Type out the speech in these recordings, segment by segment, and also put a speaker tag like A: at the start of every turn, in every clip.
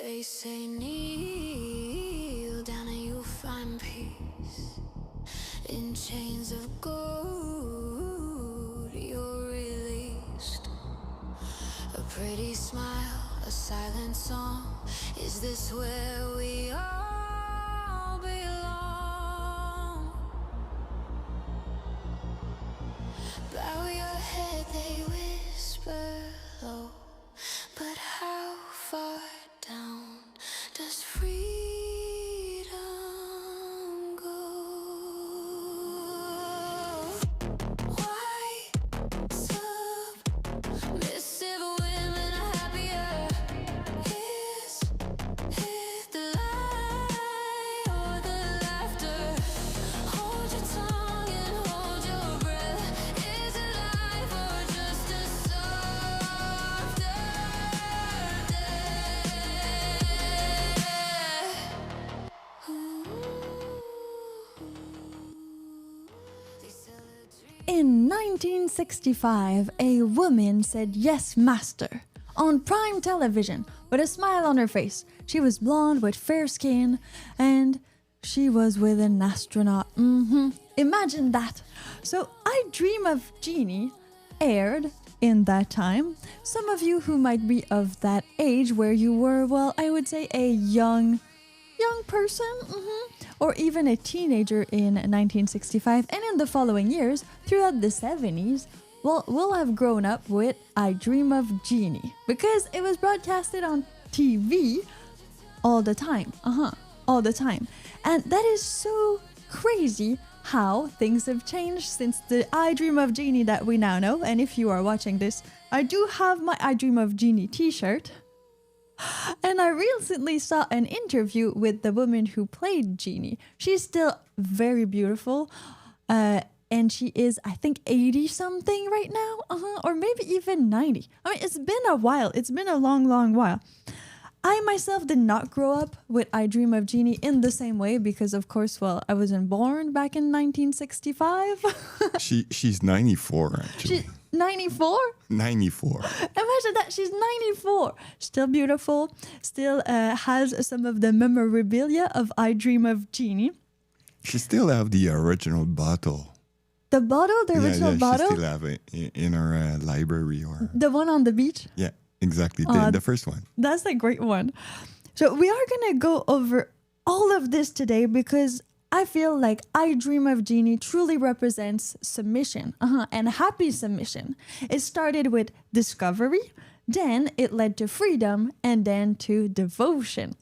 A: They say kneel down and you'll find peace. In chains of gold you're released. A pretty smile, a silent song. Is this where we all belong? Bow your head, they whisper low. But how far down does freedom go? Why submissive women are happier? Is it the lie or the laughter? Hold your tongue and hold your breath. Is it life or just a softer
B: In 1965, a woman said yes, master, on prime television with a smile on her face. She was blonde with fair skin and she was with an astronaut. Imagine that. So I Dream of Jeannie aired in that time. Some of you who might be of that age where you were, well, I would say a young person, or even a teenager in 1965, and in the following years, throughout the 70s, well, we'll have grown up with I Dream of Jeannie, because it was broadcasted on TV all the time, all the time. And that is so crazy how things have changed since the I Dream of Jeannie that we now know. And if you are watching this, I do have my I Dream of Jeannie t-shirt. And I recently saw an interview with the woman who played Jeannie. She's still very beautiful. And she is, I think, 80 something right now. Or maybe even 90. I mean, it's been a while. It's been a long, long while. I myself did not grow up with I Dream of Jeannie in the same way because, of course, well, I wasn't born back in 1965.
C: She's 94, actually.
B: 94?
C: 94.
B: Imagine that, she's 94. Still beautiful, still has some of the memorabilia of I Dream of Jeannie.
C: She still have the original bottle.
B: The bottle? The original bottle?
C: She still have it in her library. Or
B: the one on the beach?
C: Yeah, exactly. The first one.
B: That's a great one. So we are going to go over all of this today because I feel like I Dream of Jeannie truly represents submission, and happy submission. It started with discovery, then it led to freedom, and then to devotion.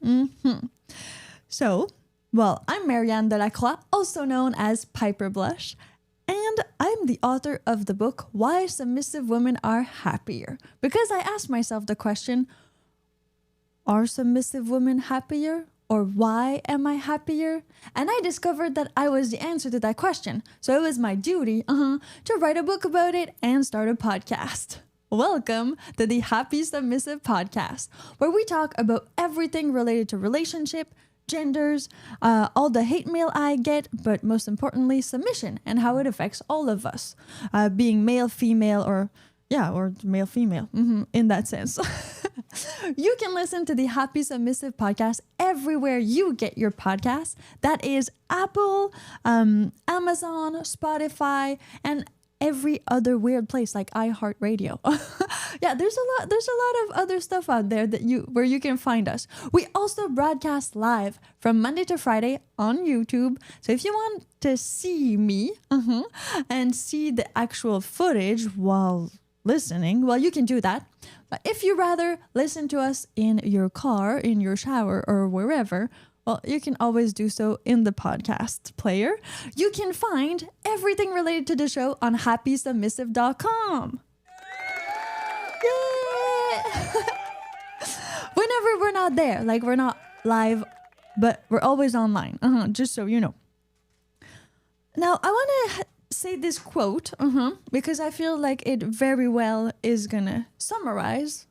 B: So, well, I'm Marianne Delacroix, also known as Piper Blush, and I'm the author of the book, Why Submissive Women Are Happier. Because I asked myself the question, are submissive women happier? Or why am I happier? And I discovered that I was the answer to that question. So it was my duty, to write a book about it and start a podcast. Welcome to the Happy Submissive Podcast, where we talk about everything related to relationship, genders, all the hate mail I get, but most importantly, submission and how it affects all of us, being male, female, or male, female, in that sense. You can listen to the Happy Submissive Podcast everywhere you get your podcasts. That is Apple, Amazon, Spotify, and every other weird place like iHeartRadio. Yeah, there's a lot of other stuff out there where you can find us. We also broadcast live from Monday to Friday on YouTube. So if you want to see me and see the actual footage while listening, well, you can do that. But if you rather listen to us in your car, in your shower, or wherever, well, you can always do so in the podcast player. You can find everything related to the show on happysubmissive.com. Yay! Whenever we're not there, like we're not live, but we're always online, just so you know. Now, I want to say this quote, because I feel like it very well is gonna summarize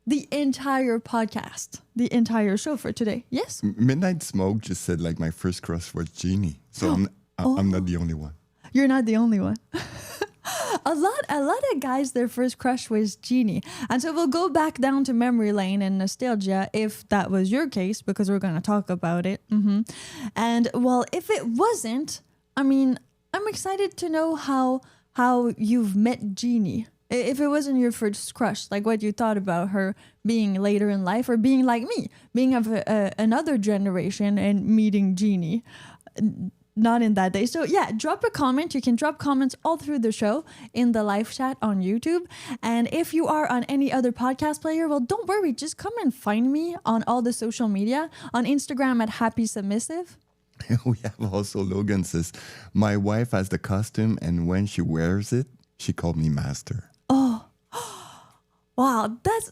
B: the entire podcast, the entire show for today. Yes?
C: Midnight Smoke just said like my first crush was Jeannie. So I'm not the only one.
B: You're not the only one. a lot of guys, their first crush was Jeannie. And so we'll go back down to memory lane and nostalgia if that was your case, because we're going to talk about it. And well, if it wasn't, I mean, I'm excited to know how you've met Jeannie. If it wasn't your first crush, like what you thought about her being later in life, or being like me, being of another generation and meeting Jeannie. Not in that day. So yeah, drop a comment. You can drop comments all through the show in the live chat on YouTube. And if you are on any other podcast player, well, don't worry. Just come and find me on all the social media. On Instagram at Happy Submissive.
C: We have also Logan says, my wife has the costume and when she wears it, she called me master.
B: Wow, that's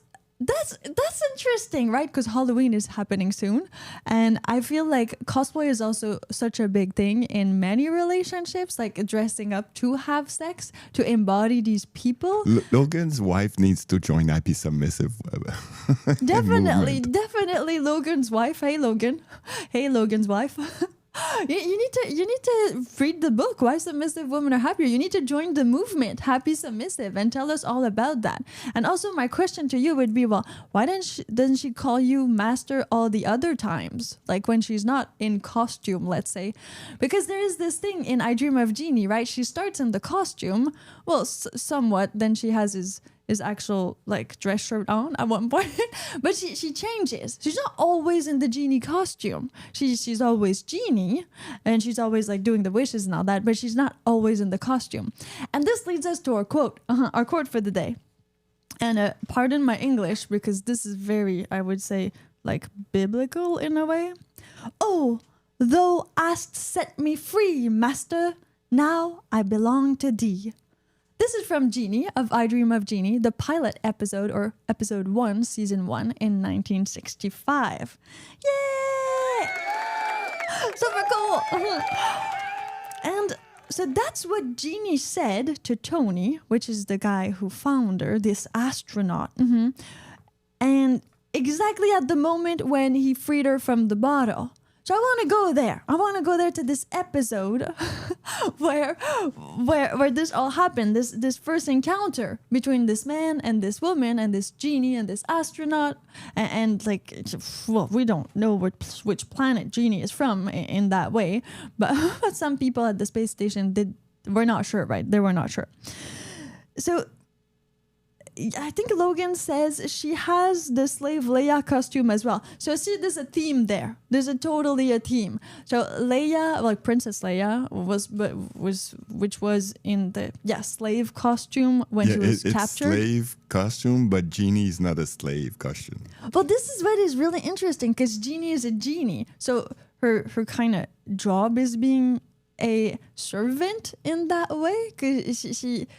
B: interesting, right? Because Halloween is happening soon. And I feel like cosplay is also such a big thing in many relationships, like dressing up to have sex, to embody these people.
C: Logan's wife needs to join Happy Submissive.
B: Definitely Logan's wife. Hey, Logan. Hey, Logan's wife. You need to read the book, Why Submissive Women Are Happier. You need to join the movement, Happy Submissive, and tell us all about that. And also my question to you would be, well, why doesn't she call you master all the other times? Like when she's not in costume, let's say. Because there is this thing in I Dream of Jeannie, right? She starts in the costume, well, somewhat, then she has his actual like dress shirt on at one point, but she changes. She's not always in the Jeannie costume. She's always Jeannie, and she's always like doing the wishes and all that, but she's not always in the costume. And this leads us to our quote for the day. And pardon my English, because this is very, I would say, like biblical in a way. Oh, thou hast set me free, master. Now I belong to thee. This is from Jeannie of I Dream of Jeannie, the pilot episode, or episode 1, season 1 in 1965. Yay! Super cool! And so that's what Jeannie said to Tony, which is the guy who found her, this astronaut. And exactly at the moment when he freed her from the bottle. So I want to go there. I want to go there to this episode where this all happened. This first encounter between this man and this woman and this Jeannie and this astronaut. And like, well, we don't know which planet Jeannie is from in that way. But some people at the space station were not sure, right? They were not sure. So I think Logan says she has the slave Leia costume as well. So see, there's a theme there. There's totally a theme. So Leia, like Princess Leia, which was in the slave costume when she was captured.
C: It's slave costume, but Jeannie is not a slave costume.
B: Well, this is what is really interesting, because Jeannie is a genie. So her kind of job is being a servant in that way. Cause she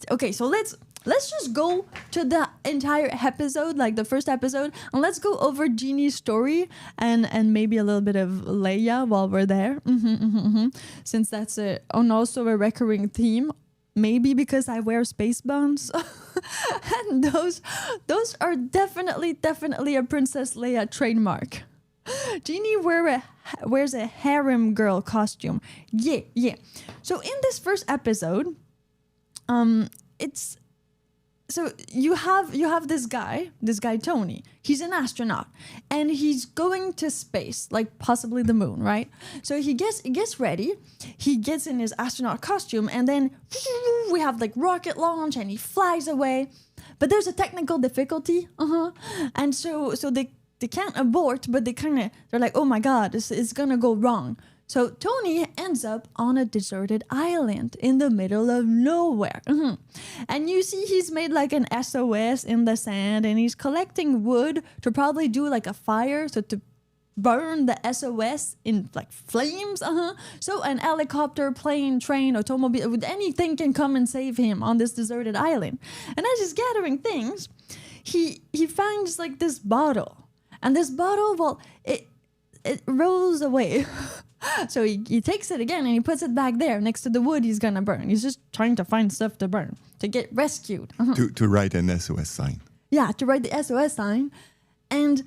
B: okay, so let's just go to the entire episode, like the first episode, and let's go over Jeannie's story and maybe a little bit of Leia while we're there. Since that's also a recurring theme, maybe because I wear space buns. And those are definitely a Princess Leia trademark. Jeannie wears a harem girl costume. Yeah. So in this first episode, so you have this guy Tony. He's an astronaut and he's going to space, like possibly the moon, right? So he gets ready. He gets in his astronaut costume, and then we have like rocket launch and he flies away. But there's a technical difficulty. And so they can't abort, but they're like, "Oh my god, this is going to go wrong." So Tony ends up on a deserted island in the middle of nowhere. And you see he's made like an SOS in the sand, and he's collecting wood to probably do like a fire, so to burn the SOS in like flames. So an helicopter, plane, train, automobile, anything can come and save him on this deserted island. And as he's gathering things, he finds like this bottle. And this bottle, well, it rolls away. So he takes it again and he puts it back there next to the wood he's gonna burn. He's just trying to find stuff to burn, to get rescued.
C: To write an SOS sign.
B: Yeah, to write the SOS sign. And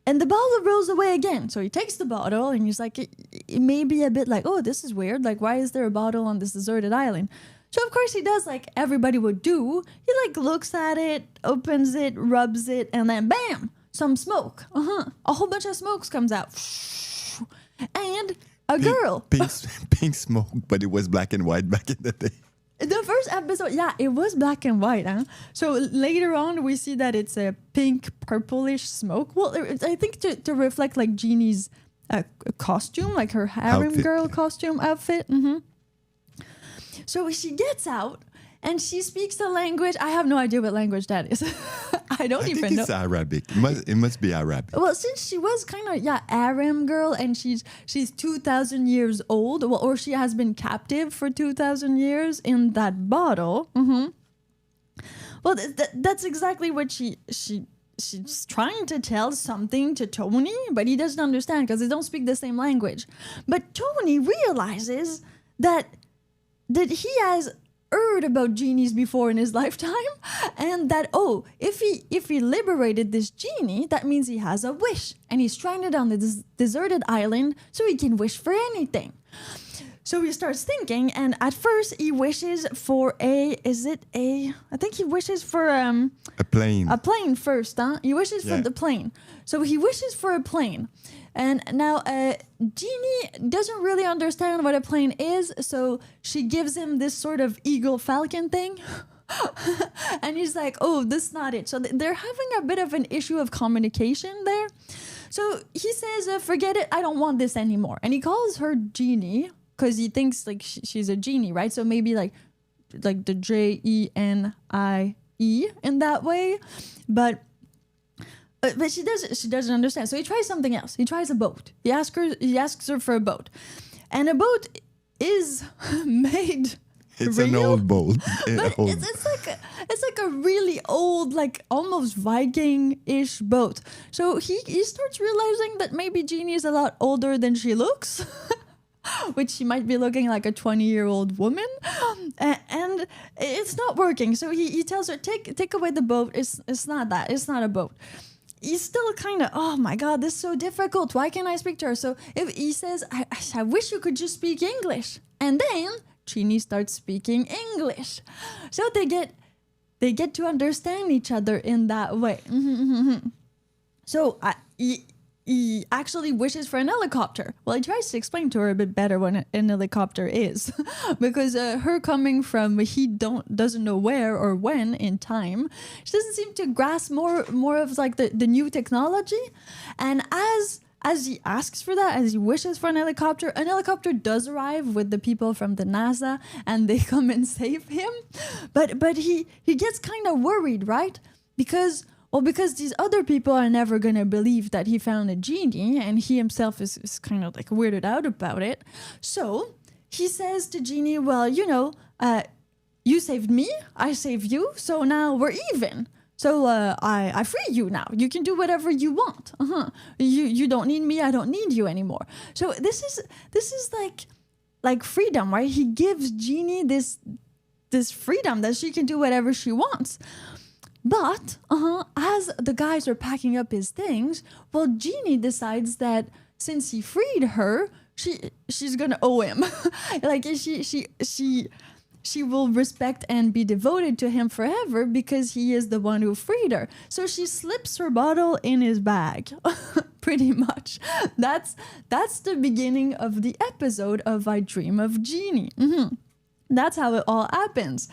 B: the bottle rolls away again. So he takes the bottle and he's like, it may be a bit like, oh, this is weird. Like, why is there a bottle on this deserted island? So of course he does like everybody would do. He like looks at it, opens it, rubs it, and then bam, some smoke. A whole bunch of smokes comes out. And a girl.
C: Pink smoke, but it was black and white back in the day.
B: The first episode, yeah, it was black and white. Huh? So later on, we see that it's a pink, purplish smoke. Well, I think to reflect like Jeannie's costume, like her harem
C: Outfit.
B: girl costume outfit. So she gets out and she speaks the language. I have no idea what language that is. I don't even
C: think
B: know.
C: it's Arabic. It must be Arabic.
B: Well, since she was kind of harem girl, and she's 2,000 years old, well, or she has been captive for 2,000 years in that bottle. Well, that's exactly what she's trying to tell something to Tony, but he doesn't understand because they don't speak the same language. But Tony realizes that he has heard about genies before in his lifetime, and that if he liberated this genie, that means he has a wish, and he's stranded on this deserted island, so he can wish for anything. So he starts thinking, and at first he wishes for I think he wishes for
C: A plane.
B: a plane first, huh? He wishes for the plane. So he wishes for a plane. And now Jeannie doesn't really understand what a plane is, so she gives him this sort of eagle falcon thing. And he's like, oh, this is not it. So they're having a bit of an issue of communication there. So he says, forget it, I don't want this anymore. And he calls her Jeannie because he thinks like she's a genie, right? So maybe like the Jeanie in that way. But she doesn't understand. So he tries something else. He tries a boat. He asks her for a boat. And a boat is made
C: It's
B: real,
C: an old boat.
B: but it's like a really old, like almost Viking-ish boat. So he starts realizing that maybe Jeannie is a lot older than she looks. Which she might be looking like a 20-year-old woman, and it's not working. So he tells her, take away the boat. It's not that. It's not a boat. He's still kind of, oh my God, this is so difficult. Why can't I speak to her? So if he says, I wish you could just speak English. And then Jeannie starts speaking English. So they get to understand each other in that way. So he actually wishes for an helicopter. Well, he tries to explain to her a bit better what an helicopter is, because her coming from doesn't know where or when in time, she doesn't seem to grasp more of like the new technology. And as he asks for that, as he wishes for an helicopter does arrive with the people from the NASA, and they come and save him. But he gets kind of worried, right? Because these other people are never going to believe that he found a genie, and he himself is kind of like weirded out about it. So he says to Jeannie, well, you saved me, I saved you, so now we're even. So I free you now. You can do whatever you want. You don't need me, I don't need you anymore. So this is like freedom, right? He gives Jeannie this freedom that she can do whatever she wants. But as the guys are packing up his things, well, Jeannie decides that since he freed her, she's gonna owe him. Like she will respect and be devoted to him forever because he is the one who freed her. So she slips her bottle in his bag, pretty much. That's the beginning of the episode of I Dream of Jeannie. That's how it all happens.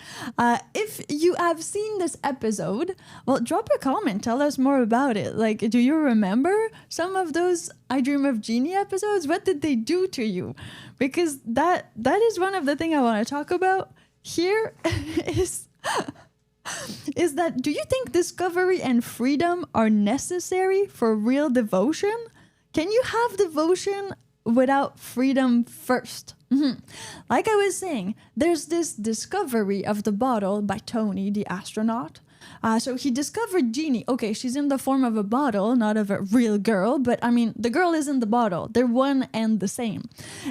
B: If you have seen this episode, well, drop a comment. Tell us more about it. Like, do you remember some of those I Dream of Jeannie episodes? What did they do to you? Because that is one of the things I want to talk about here is that, do you think discovery and freedom are necessary for real devotion? Can you have devotion without freedom first? Like I was saying, there's this discovery of the bottle by Tony, the astronaut. So he discovered Jeannie. Okay, she's in the form of a bottle, not of a real girl, but I mean, the girl is in the bottle. They're one and the same.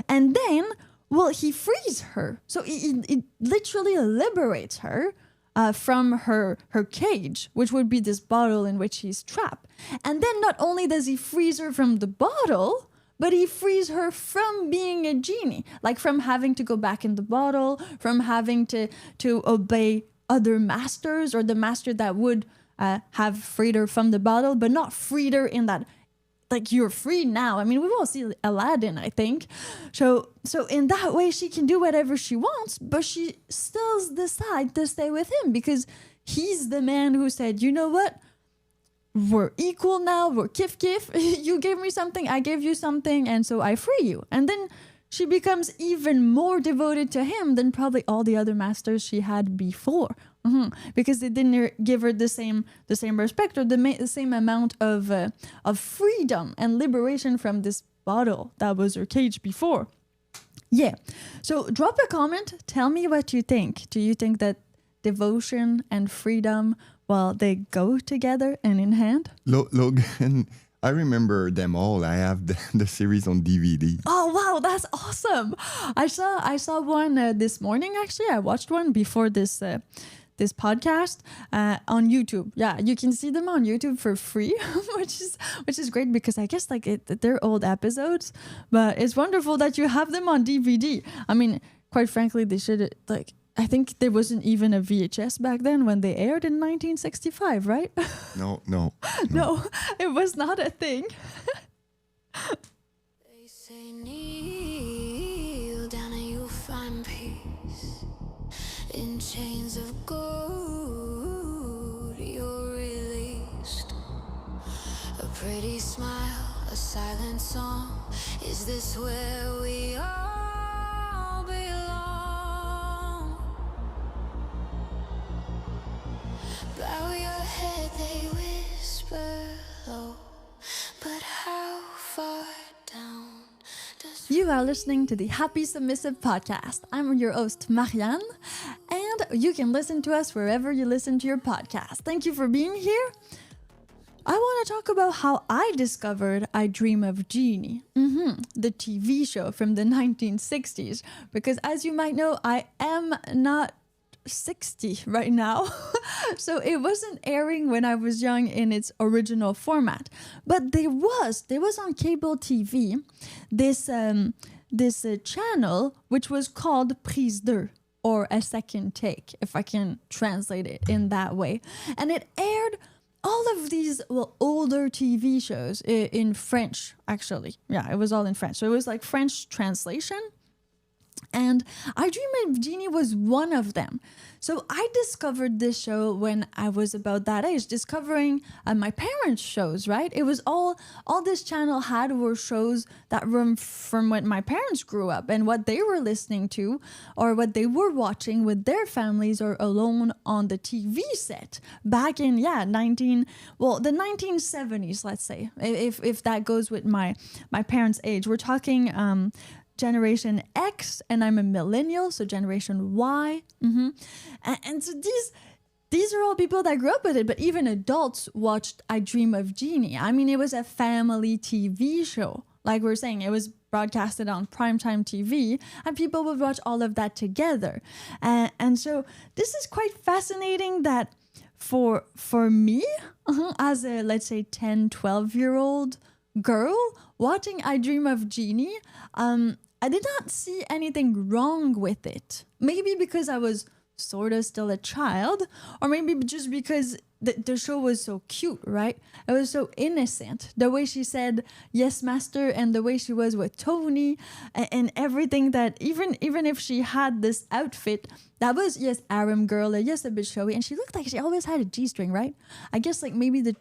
B: And then, well, he frees her. So it literally liberates her from her cage, which would be this bottle in which he's trapped. And then not only does he freeze her from the bottle, but he frees her from being a genie, like from having to go back in the bottle, from having to obey other masters, or the master that would have freed her from the bottle, but not freed her in that, like, you're free now. I mean, we've all seen Aladdin, I think. So in that way, she can do whatever she wants, but she still decides to stay with him because he's the man who said, you know what? We're equal now. We're kif. You gave me something, I gave you something, and so I free you. And then she becomes even more devoted to him than probably all the other masters she had before. Because they didn't give her the same respect or the same amount of freedom and liberation from this bottle that was her cage before. Yeah. So drop a comment. Tell me what you think. Do you think that devotion and freedom, well, they go together and in hand?
C: Logan, I remember them all. I have the series on DVD.
B: Oh wow, that's awesome! I saw one this morning. Actually, I watched one before this podcast on YouTube. Yeah, you can see them on YouTube for free, which is great because I guess like they're old episodes, but it's wonderful that you have them on DVD. I mean, quite frankly, they should like. I think there wasn't even a VHS back then when they aired in 1965, right?
C: No,
B: No, it was not a thing.
A: They say kneel down and you'll find peace. In chains of gold you're released. A pretty smile, a silent song. Is this where we all belong? Bow your head, they whisper low. But how far down does...
B: You are listening to the Happy Submissive podcast. I'm your host, Marianne, and you can listen to us wherever you listen to your podcast. Thank you for being here. I want to talk about how I discovered I Dream of Jeannie, the TV show from the 1960s, because as you might know, I am not 60 right now. So it wasn't airing when I was young in its original format, but there was on cable TV this channel which was called Prise 2, or a second take, if I can translate it in that way, and it aired all of these older TV shows in French, actually. Yeah, it was all in French, so it was like French translation. And I Dream of Jeannie was one of them. So I discovered this show when I was about that age, discovering my parents' shows, right? It was all this channel had were shows that were from when my parents grew up and what they were listening to or what they were watching with their families or alone on the TV set back in, the 1970s, let's say, if that goes with my parents' age. We're talking Generation X, and I'm a millennial, so Generation Y. And so these are all people that grew up with it, but even adults watched I Dream of Jeannie. I mean, it was a family TV show. Like we're saying, it was broadcasted on primetime TV, and people would watch all of that together. And so this is quite fascinating that for me, as a, let's say, 10, 12-year-old girl, watching I Dream of Jeannie, I did not see anything wrong with it. Maybe because I was sort of still a child, or maybe just because the show was so cute, right? It was so innocent. The way she said, yes, master, and the way she was with Tony and everything that, even if she had this outfit, that was, yes, Aram girl, yes, a bit showy. And she looked like she always had a G-string, right? I guess like maybe the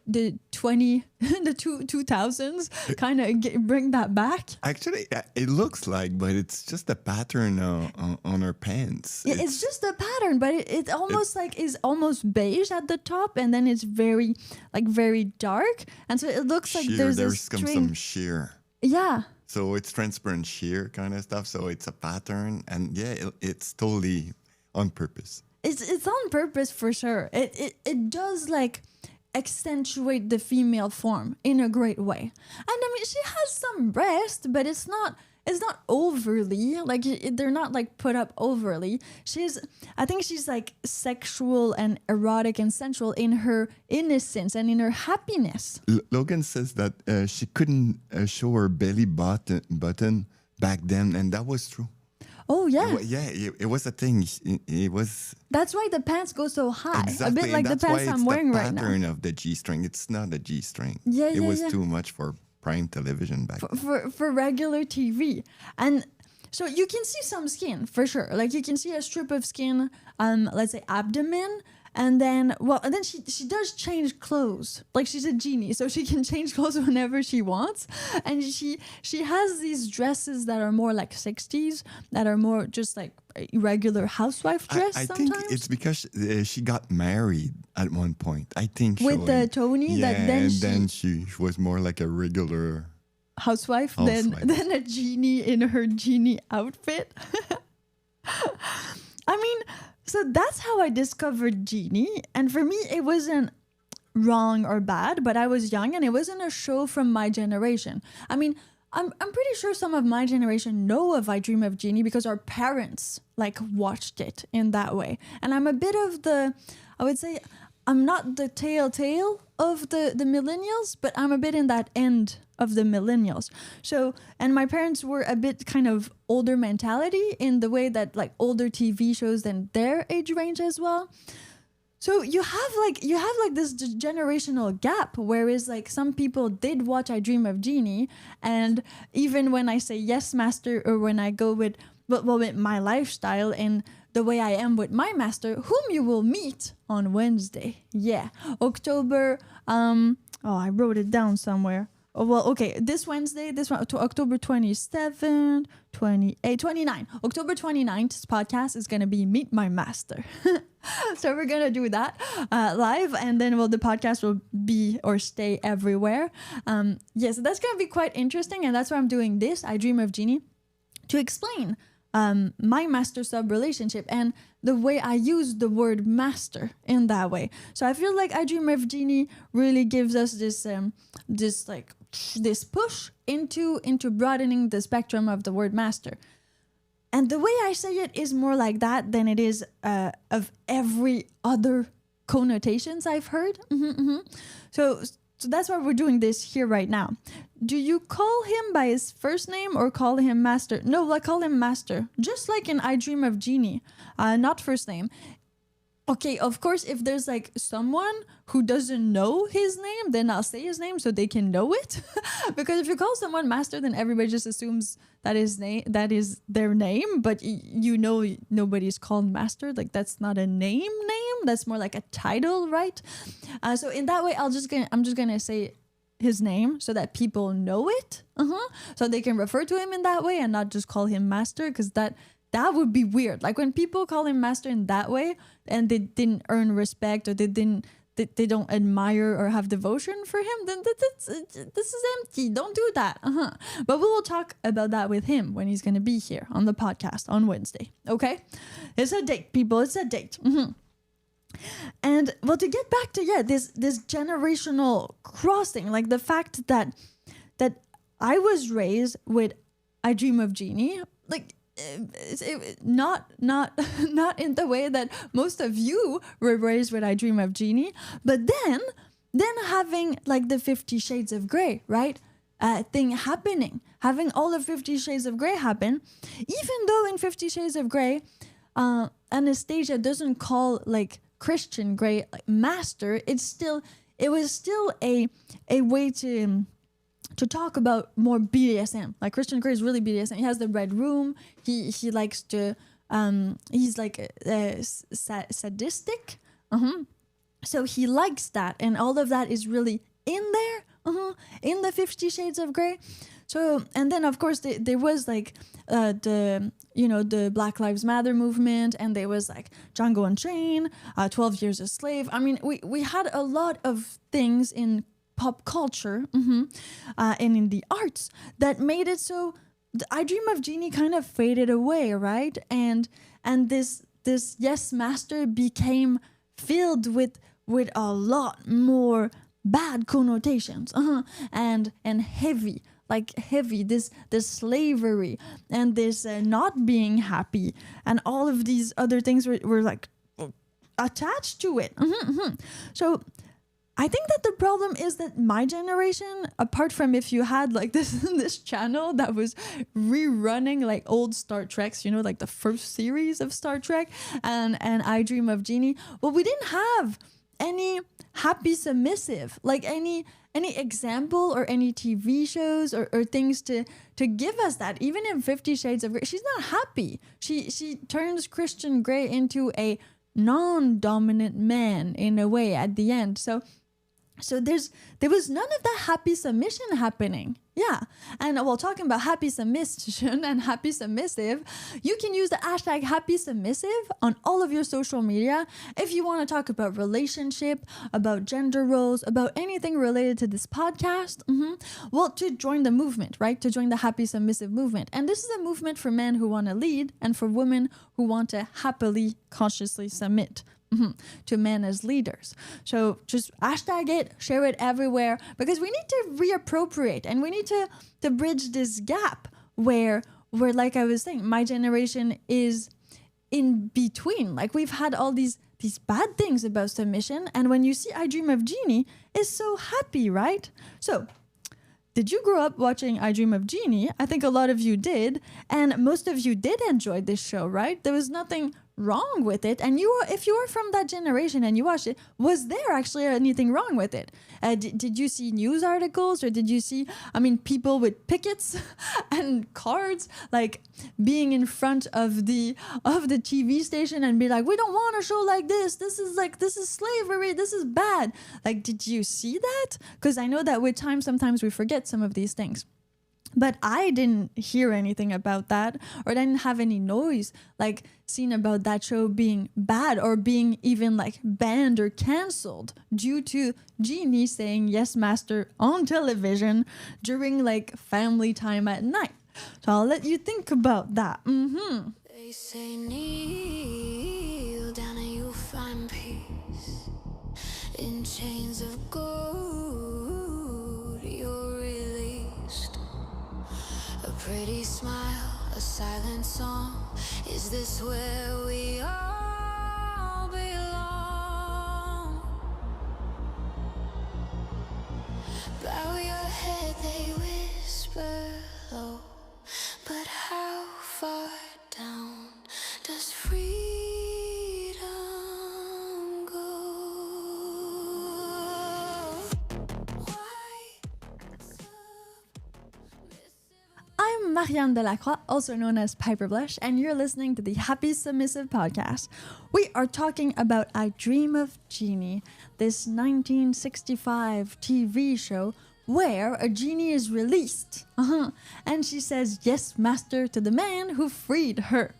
B: 2000s kind of bring that back.
C: Actually, it looks like, but it's just a pattern on her pants.
B: Yeah, it's just a pattern, but it almost is almost beige at the top, and then it's very dark, and so it looks like there's
C: some sheer.
B: Yeah.
C: So it's transparent sheer kind of stuff. So it's a pattern, and it's totally on purpose.
B: It's on purpose for sure. It does like accentuate the female form in a great way. And I mean, she has some breast, but it's not it's not overly like they're not like put up overly. I think she's like sexual and erotic and sensual in her innocence and in her happiness.
C: Logan says that she couldn't show her belly button back then, and that was true.
B: Oh yeah,
C: it was a thing. It was.
B: That's why the pants go so high,
C: Exactly,
B: a bit like the
C: and that's
B: pants
C: why
B: I'm wearing right now.
C: It's the pattern of the G-string. It's not a G-string.
B: Yeah,
C: it was
B: yeah.
C: too much for prime television back then.
B: For regular TV. And so you can see some skin for sure. Like you can see a strip of skin, let's say abdomen, and then she does change clothes. Like she's a genie, so she can change clothes whenever she wants. And she has these dresses that are more like 60s, that are more just like a regular housewife dress.
C: I
B: sometimes.
C: think it's because she got married at one point. I think
B: With Tony,
C: yeah,
B: that then
C: then she was more like a regular
B: housewife
C: housewife.
B: than a genie in her genie outfit. I mean, so that's how I discovered Jeannie. And for me, it wasn't wrong or bad, but I was young and it wasn't a show from my generation. I mean, I'm pretty sure some of my generation know of I Dream of Jeannie because our parents like watched it in that way. And I'm a bit of I would say I'm not the telltale of the millennials, but I'm a bit in that end of the millennials. So, and my parents were a bit kind of older mentality in the way that like older TV shows than their age range as well. So you have like this generational gap, whereas like some people did watch I Dream of Jeannie, and even when I say yes, master, or when I go with my lifestyle and the way I am with my master, whom you will meet on Wednesday. Yeah, October. I wrote it down somewhere. Oh, well, okay, this Wednesday, October 27th, 28, 29. October 29th, this podcast is going to be Meet My Master. So we're going to do that live, and then the podcast will be or stay everywhere. So that's going to be quite interesting, and that's why I'm doing this, I Dream of Jeannie, to explain my master-sub relationship and the way I use the word master in that way. So I feel like I Dream of Jeannie really gives us this push into broadening the spectrum of the word master. And the way I say it is more like that than it is of every other connotations I've heard. So that's why we're doing this here right now. Do you call him by his first name or call him master? No, I call him master. Just like in I Dream of Jeannie, not first name. Okay, of course, if there's like someone who doesn't know his name, then I'll say his name so they can know it. Because if you call someone master, then everybody just assumes that is their name. But nobody's called master. Like that's not a name. That's more like a title, right? So in that way, I'm just gonna say his name so that people know it. So they can refer to him in that way and not just call him master, because that would be weird. Like when people call him master in that way and they didn't earn respect, or they don't admire or have devotion for him, then this is empty. Don't do that. But we will talk about that with him when he's going to be here on the podcast on Wednesday. Okay? It's a date, people. It's a date. And well, to get back to this generational crossing, like the fact that I was raised with I Dream of Jeannie, like not in the way that most of you were raised with I Dream of Jeannie, but then having like the 50 Shades of Grey, right? Thing happening, having all of 50 Shades of Grey happen, even though in 50 Shades of Grey, Anastasia doesn't call like Christian Grey like master. It was still a way to talk about more BDSM. Like Christian Grey is really BDSM. He has the red room. He likes to he's like sadistic. So he likes that, and all of that is really in there. In the 50 Shades of Grey. So, and then of course there was like the Black Lives Matter movement, and there was like Django Unchained, 12 Years a Slave. I mean, we had a lot of things in pop culture and in the arts that made it so I Dream of Jeannie kind of faded away, right? And this yes master became filled with a lot more bad connotations and heavy, like heavy, this slavery and this not being happy and all of these other things were like attached to it. So I think that the problem is that my generation, apart from if you had like this channel that was rerunning like old Star Treks, you know, like the first series of Star Trek and I Dream of Jeannie, well, we didn't have any happy submissive, like any example or any TV shows or things to give us that. Even in 50 Shades of Grey, she's not happy. She turns Christian Grey into a non-dominant man in a way at the end. So there was none of that happy submission happening. Yeah. And while talking about happy submission and happy submissive, you can use the hashtag happy submissive on all of your social media if you want to talk about relationship, about gender roles, about anything related to this podcast. Well, to join the movement, right? To join the happy submissive movement. And this is a movement for men who want to lead and for women who want to happily, consciously submit. To men as leaders. So just hashtag it, share it everywhere, because we need to reappropriate and we need to bridge this gap where like I was saying, my generation is in between. Like we've had all these bad things about submission, and when you see I Dream of Jeannie, is so happy, right? So did you grow up watching I Dream of Jeannie? I think a lot of you did, and most of you did enjoy this show, right? There was nothing wrong with it, and if you were from that generation and you watched it, was there actually anything wrong with it? Did you see news articles, or did you see people with pickets and cards like being in front of the TV station and be like, we don't want a show like this, this is slavery, this is bad? Like, did you see that? Because I know that with time sometimes we forget some of these things. But I didn't hear anything about that, or I didn't have any noise like seen about that show being bad or being even like banned or cancelled due to Jeannie saying yes master on television during like family time at night. So I'll let you think about that.
A: They say kneel down and you'll find peace in chains of gold. You're released. A pretty smile, a silent song. Is this where we all belong? Bow your head, they whisper low. But how far down does freedom go?
B: I'm Marianne Delacroix, also known as Piper Blush, and you're listening to the Happy Submissive podcast. We are talking about I Dream of Jeannie, this 1965 TV show where a genie is released. And she says, yes, master, to the man who freed her.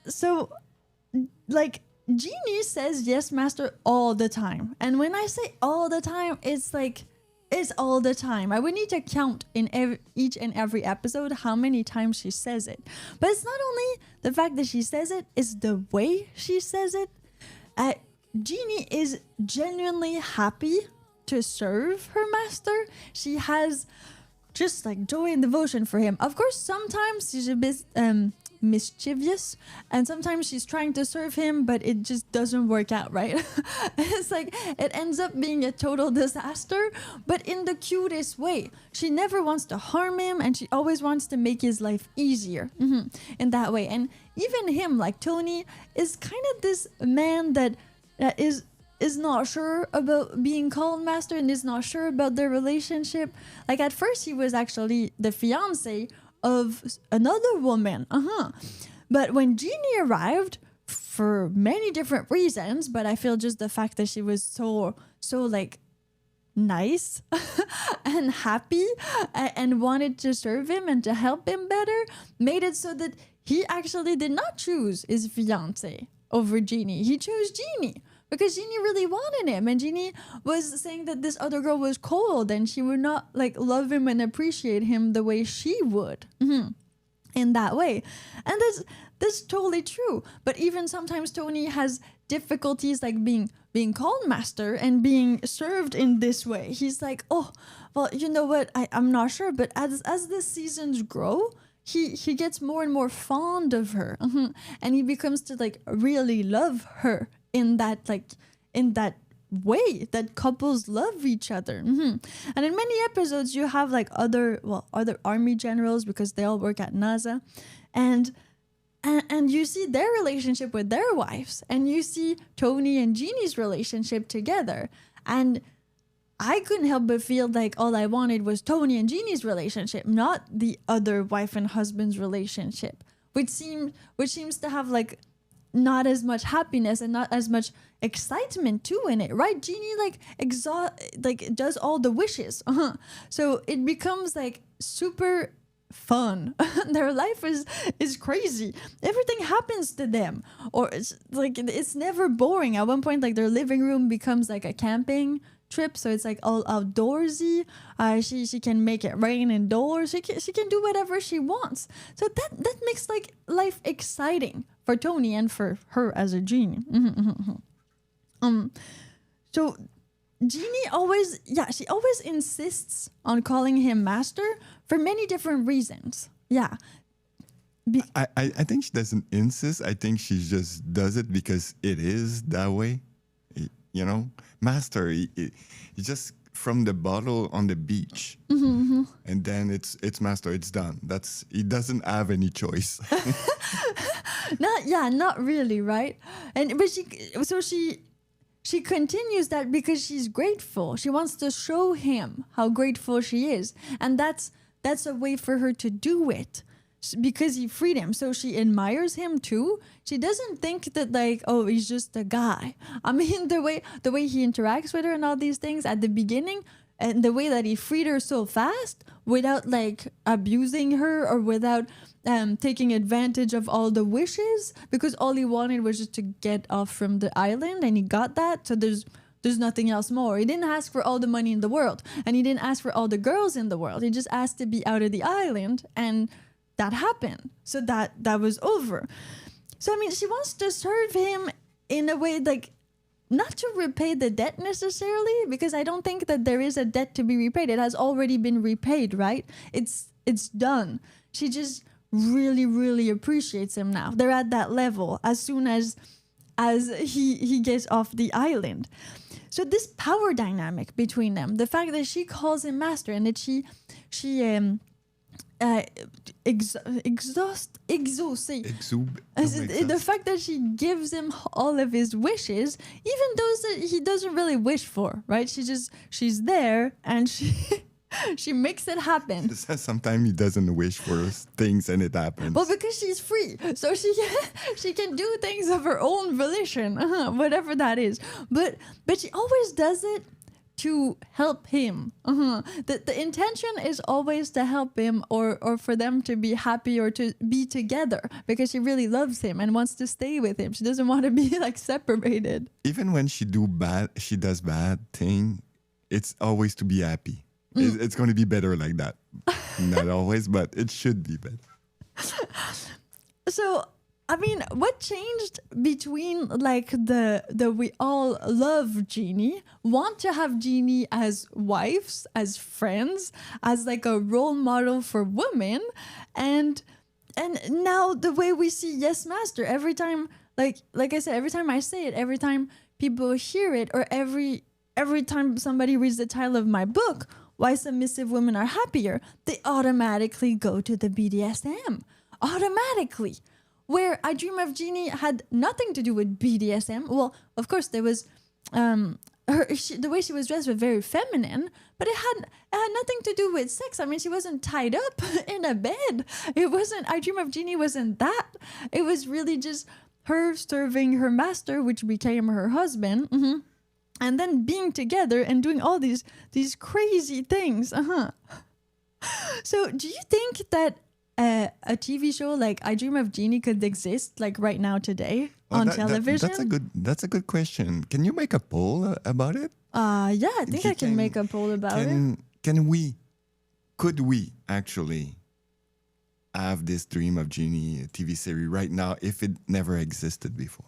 B: So, like, Jeannie says yes, master all the time. And when I say all the time, it's like, it's all the time. I would need to count in each and every episode how many times she says it. But it's not only the fact that she says it, it's the way she says it. Jeannie is genuinely happy to serve her master. She has just like joy and devotion for him. Of course, sometimes she's a bit mischievous, and sometimes she's trying to serve him, but it just doesn't work out, right? It's like it ends up being a total disaster, but in the cutest way. She never wants to harm him, and she always wants to make his life easier in that way. And even him, like Tony, is kind of this man that is not sure about being called master and is not sure about their relationship. Like at first he was actually the fiance of another woman. But when Jeannie arrived, for many different reasons, but I feel just the fact that she was so like nice and happy and wanted to serve him and to help him better, made it so that he actually did not choose his fiance over Jeannie. He chose Jeannie because Jeannie really wanted him, and Jeannie was saying that this other girl was cold and she would not like love him and appreciate him the way she would in that way. And that's totally true. But even sometimes Tony has difficulties like being called master and being served in this way. He's like, oh, well, you know what? I'm not sure, but as the seasons grow, he gets more and more fond of her, and he becomes to like really love her in that way that couples love each other. And in many episodes, you have like other army generals, because they all work at NASA, and you see their relationship with their wives, and you see Tony and Jeannie's relationship together. And I couldn't help but feel like all I wanted was Tony and Jeannie's relationship, not the other wife and husband's relationship, which seems to have like not as much happiness and not as much excitement too in it, right? Jeannie does all the wishes, so it becomes like super fun. Their life is crazy. Everything happens to them, or it's never boring. At one point, like their living room becomes like a camping trip, so it's like all outdoorsy. She can make it rain indoors. She can do whatever she wants. So that makes like life exciting for Tony and for her as a Jeannie. So Jeannie always insists on calling him master for many different reasons. Yeah.
C: I think she doesn't insist. I think she just does it because it is that way. You know, master, he just from the bottle on the beach, and then it's master. It's done. He doesn't have any choice.
B: Not really, right? But she continues that because she's grateful. She wants to show him how grateful she is, and that's a way for her to do it, because he freed him. So she admires him too. She doesn't think that like, oh, he's just a guy. I mean, the way he interacts with her and all these things at the beginning, and the way that he freed her so fast without like abusing her or without taking advantage of all the wishes, because all he wanted was just to get off from the island, and he got that. So there's nothing else more. He didn't ask for all the money in the world, and he didn't ask for all the girls in the world. He just asked to be out of the island, and that happened. So that was over. So I mean, she wants to serve him in a way like not to repay the debt necessarily, because I don't think that there is a debt to be repaid. It has already been repaid, right? It's done. She just really, really appreciates him now. They're at that level as soon as he gets off the island. So this power dynamic between them, the fact that she calls him master, and that she the fact that she gives him all of his wishes, even those that he doesn't really wish for, right? She's there, and she makes it happen.
C: Sometimes he doesn't wish for things, and it happens.
B: Well, because she's free, so she can do things of her own volition, whatever that is. But she always does it to help him. The intention is always to help him, or for them to be happy, or to be together, because she really loves him and wants to stay with him. She doesn't want to be like separated.
C: Even when she does bad thing, it's always to be happy. It's going to be better like that. Not always, but it should be better.
B: So, I mean, what changed between like the we all love Jeannie, want to have Jeannie as wives, as friends, as like a role model for women, and now the way we see Yes Master, every time, like I said, every time I say it, every time people hear it, or every time somebody reads the title of my book, Why Submissive Women Are Happier, they automatically go to the BDSM. Automatically. Where I Dream of Jeannie had nothing to do with BDSM. Well, of course, there was the way she was dressed was very feminine, but it had nothing to do with sex. I mean, she wasn't tied up in a bed. It wasn't, I Dream of Jeannie wasn't that. It was really just her serving her master, which became her husband. And then being together and doing all these crazy things. So do you think that a TV show like I Dream of Jeannie could exist like right now today on television?
C: That's a good question. Can you make a poll about it?
B: Yeah, I think I can make a poll about it.
C: Could we actually have this Dream of Jeannie TV series right now if it never existed before?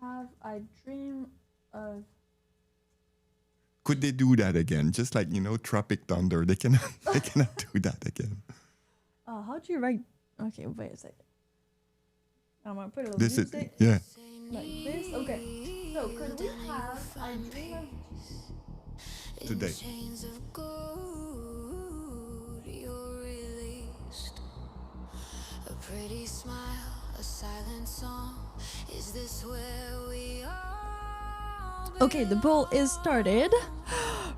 B: Have I I dream of.
C: Could they do that again? Just like, Tropic Thunder. They cannot do that again.
B: How do you write? Okay, wait a second. I'm gonna put a
C: This is,
B: music
C: yeah.
B: like this. Okay. So could we have I dream of
C: Today.
A: Chains of gold, you're released. A pretty smile, a silent song. Is this where we all
B: Okay, the poll is started.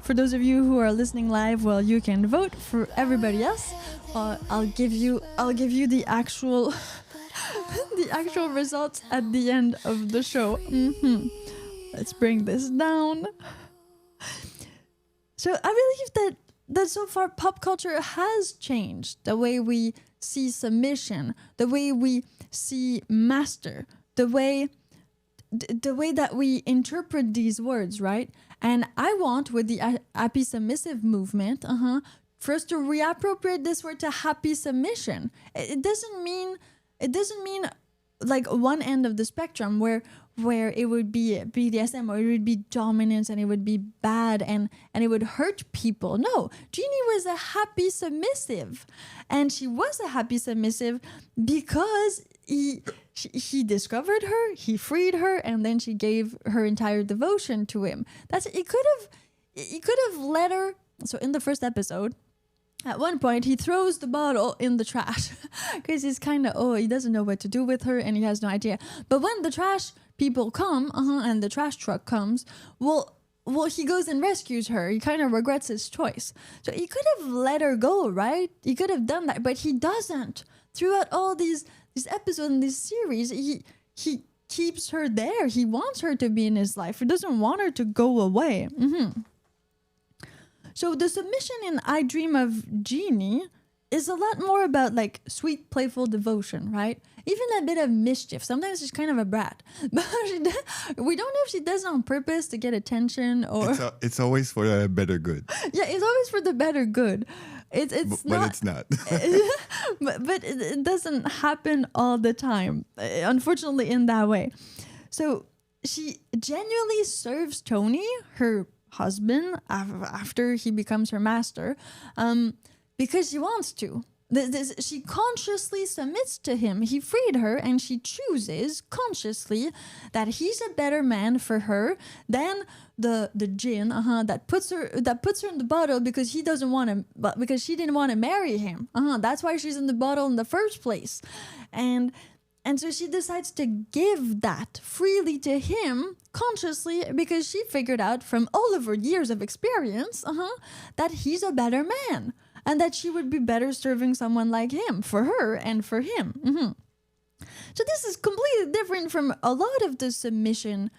B: For those of you who are listening live, well, you can vote. For everybody else, I'll give you the actual the actual results at the end of the show. Let's bring this down. So I believe that so far pop culture has changed the way we see submission, the way we see master, the way that we interpret these words, right? And I want, with the happy submissive movement, first to reappropriate this word to happy submission. It doesn't mean like one end of the spectrum where it would be BDSM or it would be dominance and it would be bad and it would hurt people. No, Jeannie was a happy submissive, and she was a happy submissive because he discovered her, he freed her, and then she gave her entire devotion to him. He could have let her. So in the first episode, at one point, he throws the bottle in the trash because he's kind of, he doesn't know what to do with her and he has no idea. But when the trash people come, and the trash truck comes, well, he goes and rescues her. He kind of regrets his choice. So he could have let her go, right? He could have done that, but he doesn't. Throughout all these episodes in this series, he keeps her there. He wants her to be in his life. He doesn't want her to go away. So the submission in I Dream of Jeannie is a lot more about like sweet, playful devotion, right? Even a bit of mischief. Sometimes she's kind of a brat. But we don't know if she does it on purpose to get attention or...
C: It's always for the better good.
B: Yeah, it's always for the better good. But
C: it's not.
B: but it doesn't happen all the time, unfortunately, in that way. So she genuinely serves Tony, her husband, after he becomes her master, because she wants to. She consciously submits to him. He freed her, and she chooses consciously that he's a better man for her than the djinn that puts her in the bottle because he doesn't want to, because she didn't want to marry him. That's why she's in the bottle in the first place, and so she decides to give that freely to him consciously because she figured out from all of her years of experience that he's a better man and that she would be better serving someone like him for her and for him. So this is completely different from a lot of the submission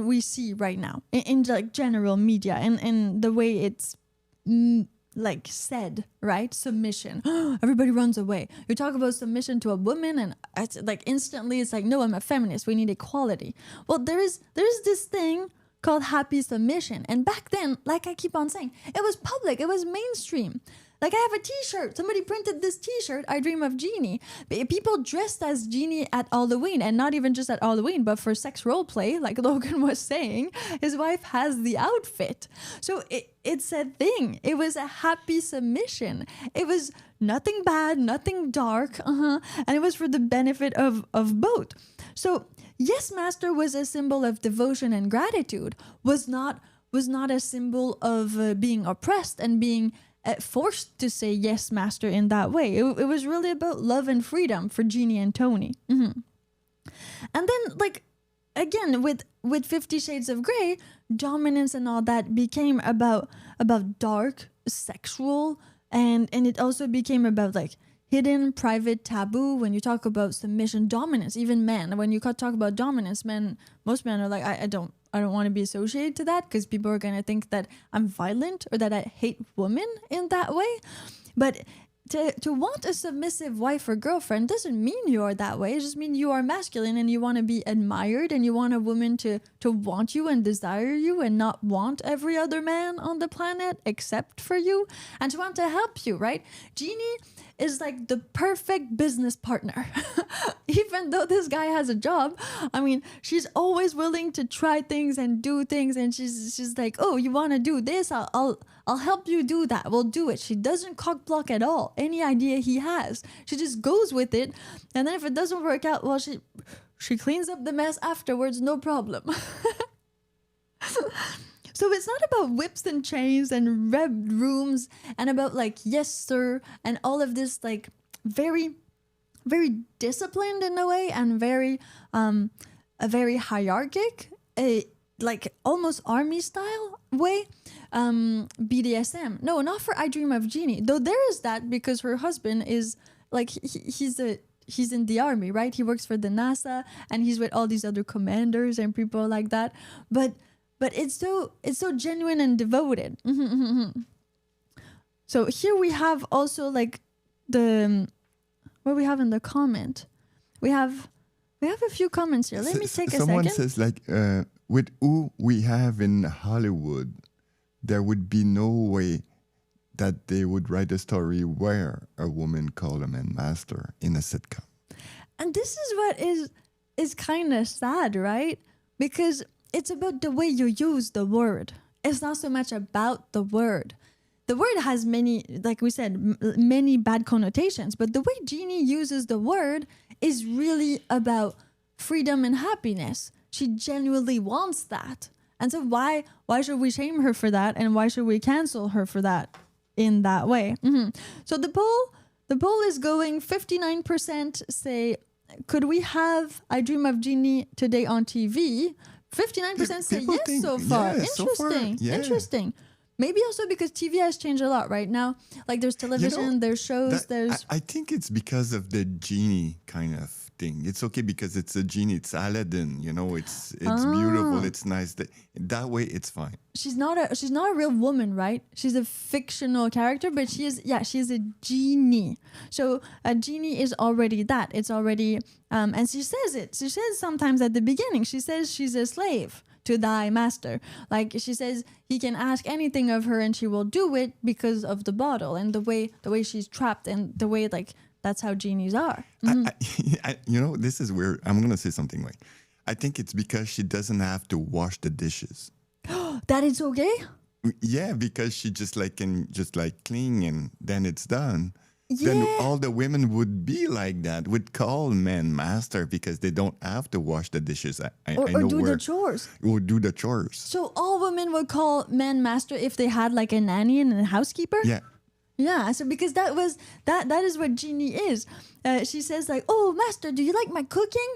B: we see right now in like general media and the way it's like said, right? Submission. Everybody runs away. You talk about submission to a woman and it's like instantly it's like, no, I'm a feminist. We need equality. Well, there's this thing called happy submission. And back then, like I keep on saying, it was public. It was mainstream. Like I have a t-shirt. Somebody printed this t-shirt, I Dream of Jeannie. People dressed as Jeannie at Halloween, and not even just at Halloween, but for sex role play, like Logan was saying, his wife has the outfit. So it's a thing. It was a happy submission. It was nothing bad, nothing dark, and it was for the benefit of both. So yes, master was a symbol of devotion and gratitude, was not a symbol of being oppressed and being forced to say yes, master, in that way. It was really about love and freedom for Jeannie and Tony. And then, like, again, with 50 Shades of Grey, dominance and all that became about dark, sexual, and it also became about, like, hidden, private, taboo. When you talk about submission, dominance, even men, when you talk about dominance, most men are like, I don't want to be associated to that because people are going to think that I'm violent or that I hate women in that way. But to want a submissive wife or girlfriend doesn't mean you're that way. It just means you are masculine and you want to be admired and you want a woman to want you and desire you and not want every other man on the planet except for you and to want to help you, right? Jeannie is like the perfect business partner. Even though this guy has a job, I mean, she's always willing to try things and do things, and she's like, oh, you want to do this? I'll help you do that. We'll do it. She doesn't cock block at all. Any idea he has, she just goes with it, and then if it doesn't work out, well, she cleans up the mess afterwards, no problem. So it's not about whips and chains and red rooms and about like yes sir and all of this like very, very disciplined in a way and very a very hierarchic, like almost army style way. BDSM. No, not for I Dream of Jeannie. Though there is that because her husband is like he's in the army, right? He works for the NASA and he's with all these other commanders and people like that. But it's so genuine and devoted. So here we have also like what we have in the comment. We have a few comments here. Let me take a second.
C: Someone says like with who we have in Hollywood, there would be no way that they would write a story where a woman called a man master in a sitcom.
B: And this is what is kind of sad, right? Because it's about the way you use the word. It's not so much about the word. The word has many, like we said, many bad connotations. But the way Jeannie uses the word is really about freedom and happiness. She genuinely wants that. And so why should we shame her for that? And why should we cancel her for that in that way? So the poll is going 59% say, could we have I Dream of Jeannie today on TV? 59% say yes so far.
C: Yeah,
B: Interesting.
C: so far, yeah.
B: Interesting. Maybe also because TV has changed a lot right now. Like there's television, there's shows, there's...
C: I think it's because of the genie kind of thing. It's okay because it's a genie. It's Aladdin, it's beautiful. It's nice. That way it's fine.
B: She's not a real woman, right? She's a fictional character, but she is a genie. So a genie is already that. It's already, and she says it. She says sometimes at the beginning, she says she's a slave to thy master. Like she says he can ask anything of her and she will do it because of the bottle and the way she's trapped and the way like that's how genies are.
C: This is weird. I'm going to say something like, I think it's because she doesn't have to wash the dishes.
B: That is okay?
C: Yeah, because she just like can just like clean and then it's done.
B: Yeah.
C: Then all the women would be like that, would call men master because they don't have to wash the dishes.
B: Or do the chores.
C: Or do the chores.
B: So all women would call men master if they had like a nanny and a housekeeper?
C: Yeah.
B: Yeah, so because that is what Jeannie is. She says like, oh, master, do you like my cooking?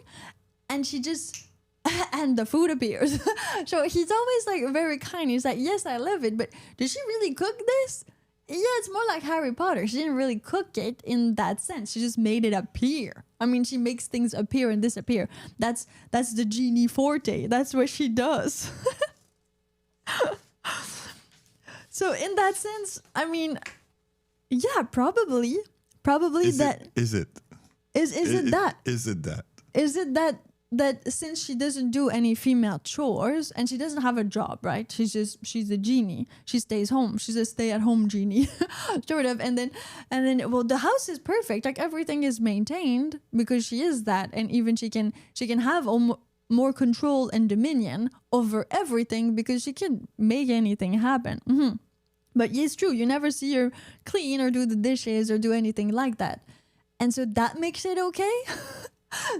B: And she just... and the food appears. So he's always like very kind. He's like, yes, I love it, but does she really cook this? Yeah, it's more like Harry Potter. She didn't really cook it in that sense. She just made it appear. I mean, she makes things appear and disappear. That's the Jeannie forte. That's what she does. So in that sense, I mean, yeah, probably
C: Is
B: that.
C: Is it
B: That since she doesn't do any female chores and she doesn't have a job, right? She's a genie. She stays home. She's a stay-at-home genie, sort of. And then, well, the house is perfect. Like everything is maintained because she is that, and even she can have more control and dominion over everything because she can make anything happen. But it's true. You never see her clean or do the dishes or do anything like that, and so that makes it okay.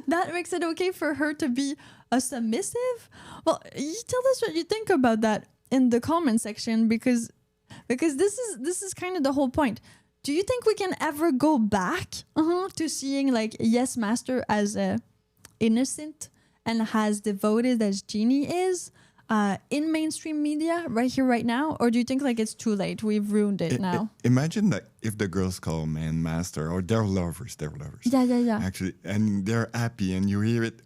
B: That makes it okay for her to be a submissive? Well, you tell us what you think about that in the comment section because this is kind of the whole point. Do you think we can ever go back to seeing like yes master as innocent and as devoted as Jeannie is in mainstream media right here right now, or do you think like it's too late? We've ruined it now.
C: Imagine that if the girls call man master or they're lovers.
B: Yeah.
C: Actually, and they're happy, and you hear it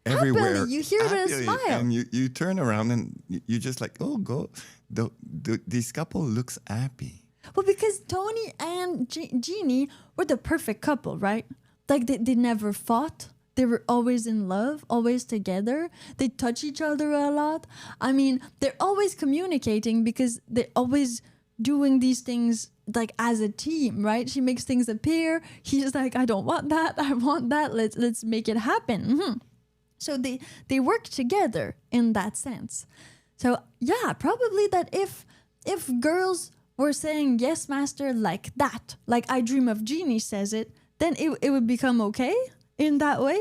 C: everywhere.
B: Happily, you hear it with a smile,
C: and you turn around and you just like, oh, go. This couple looks happy.
B: Well, because Tony and Jeannie were the perfect couple, right? Like they never fought. They were always in love, always together. They touch each other a lot. I mean, they're always communicating because they're always doing these things like as a team, right? She makes things appear. He's like, I don't want that. I want that. Let's make it happen. So they work together in that sense. So yeah, probably that if girls were saying yes, master, like that, like I Dream of Jeannie says it, then it would become okay in that way.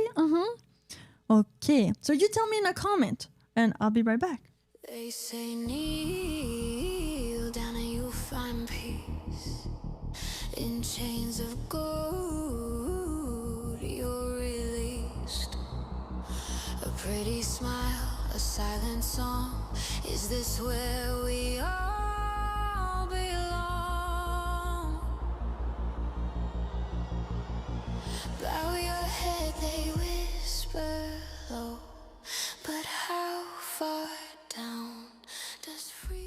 B: Okay. So you tell me in a comment, and I'll be right back.
A: They say kneel down and you'll find peace. In chains of gold, you're released. A pretty smile, a silent song. Is this where we all belong? Bow your head, they whisper low. But how far down does freedom?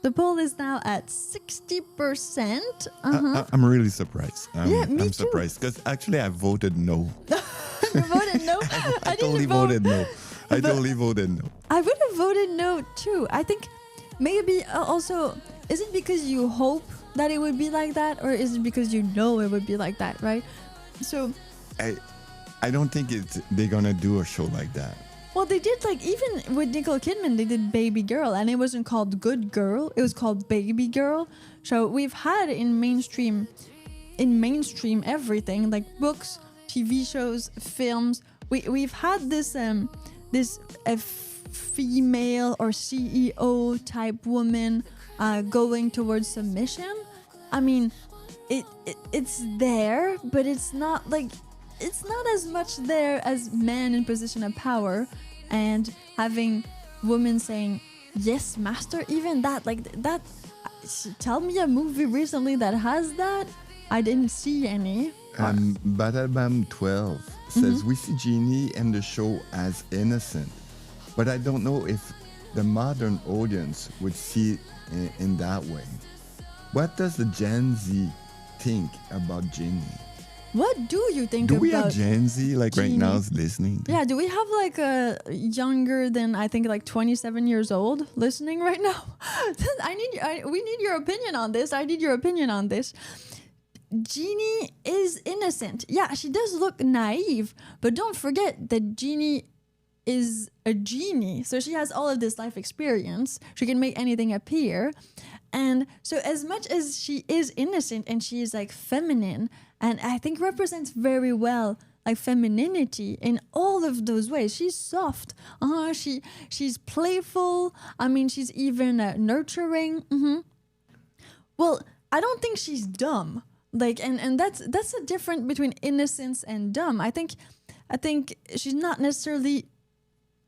B: The poll is now at 60%.
C: I'm really surprised.
B: Yeah, me
C: I'm
B: too.
C: surprised because actually I voted no.
B: You voted no?
C: I totally voted no. I totally voted no.
B: I would have voted no too. I think maybe also, is it because you hope that it would be like that, or is it because you know it would be like that, right? So
C: I don't think they're gonna do a show like that.
B: well, they did, like, even with Nicole Kidman, they did Baby Girl, and it wasn't called Good Girl, it was called Baby Girl. So we've had in mainstream everything, like books, TV shows, films. We've had this female or CEO type woman going towards submission. I mean, it's there, but it's not as much there as men in position of power, and having women saying yes, master. Even that, like that. Tell me a movie recently that has that. I didn't see any.
C: Badabam 12 says we see Jeannie and the show as innocent, but I don't know if the modern audience would see it in that way. What does the Gen Z think about Jeannie?
B: What do you think
C: Do
B: about
C: we have Gen Z like
B: Jeannie?
C: right now is listening?
B: Yeah, do we have like a younger than, I think, like 27 years old listening right now? We need your opinion on this. I need your opinion on this. Jeannie is innocent. Yeah, she does look naive, but don't forget that Jeannie is a genie. So she has all of this life experience. She can make anything appear. And so as much as she is innocent and she is like feminine, and I think represents very well like femininity in all of those ways. She's soft. She's playful. I mean, she's even nurturing. Well, I don't think she's dumb. Like, and that's a difference between innocence and dumb. I think she's not necessarily.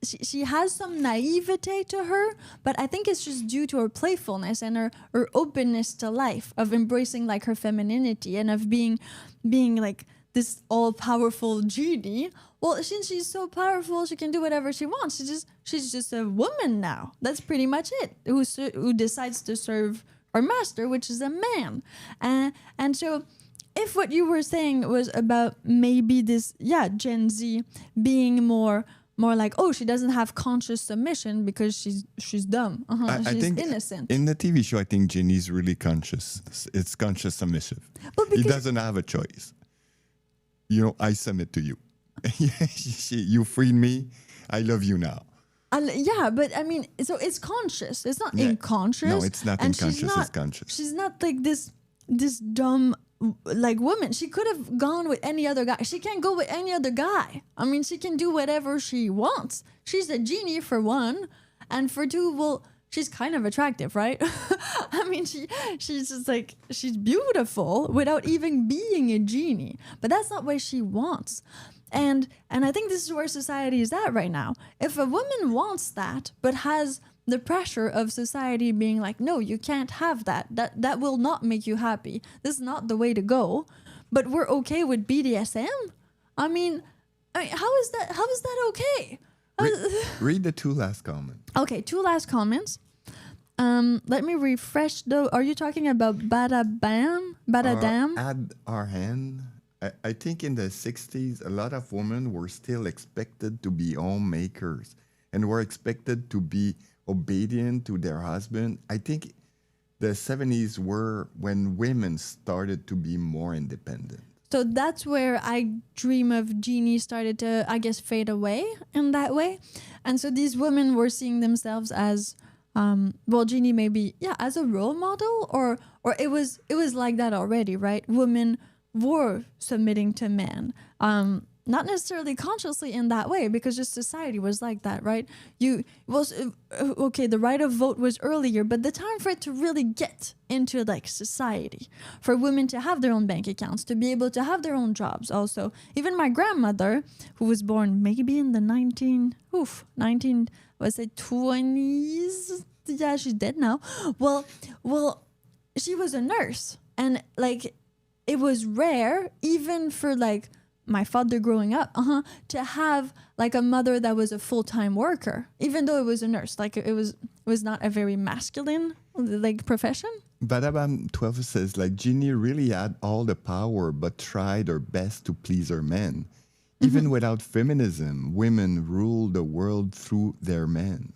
B: She has some naivete to her, but I think it's just due to her playfulness and her openness to life, of embracing like her femininity and of being like this all-powerful genie. Well, since she's so powerful, she can do whatever she wants. She's just a woman now. That's pretty much it. Who decides to serve her master, which is a man. And so if what you were saying was about maybe this, Gen Z being more like, oh, she doesn't have conscious submission because she's dumb.
C: I
B: She's
C: think
B: innocent.
C: in the TV show, I think Jeannie's really conscious. It's conscious submissive.
B: But
C: He
B: because
C: doesn't have a choice. You know, I submit to you. You freed me. I love you now.
B: yeah, but I mean, so it's conscious. It's not
C: Yeah.
B: unconscious.
C: No, it's not
B: And she's
C: unconscious.
B: not-
C: It's conscious.
B: She's not like this dumb like woman. She could have gone with any other guy. She can't go with any other guy. I mean, she can do whatever she wants. She's a genie for one, and for two, well, she's kind of attractive, right? I mean, she's just like, she's beautiful without even being a genie. But that's not what she wants. And I think this is where society is at right now. If a woman wants that, but has the pressure of society being like, no, you can't have that. That will not make you happy. This is not the way to go. But we're okay with BDSM? I mean, how is that okay?
C: Read the two last comments.
B: Okay, two last comments. Let me refresh though. Are you talking about Bada Bam? Bada Dam?
C: Add our hand. I think in the 60s, a lot of women were still expected to be homemakers and were expected to be obedient to their husband. I think the 70s were when women started to be more independent.
B: So that's where I Dream of Jeannie started to, I guess, fade away in that way. And so these women were seeing themselves as, well, Jeannie maybe, as a role model, or it was like that already, right? Women were submitting to men. Not necessarily consciously in that way, because just society was like that, right? The right of vote was earlier, but the time for it to really get into like society, for women to have their own bank accounts, to be able to have their own jobs also. Even my grandmother, who was born maybe in the 20s? Yeah, she's dead now. Well, she was a nurse, and like it was rare, even for like my father growing up, to have like a mother that was a full-time worker, even though it was a nurse. Like it was not a very masculine like profession.
C: Badabam 12 says, like, Jeannie really had all the power, but tried her best to please her men. Even without feminism, women ruled the world through their men.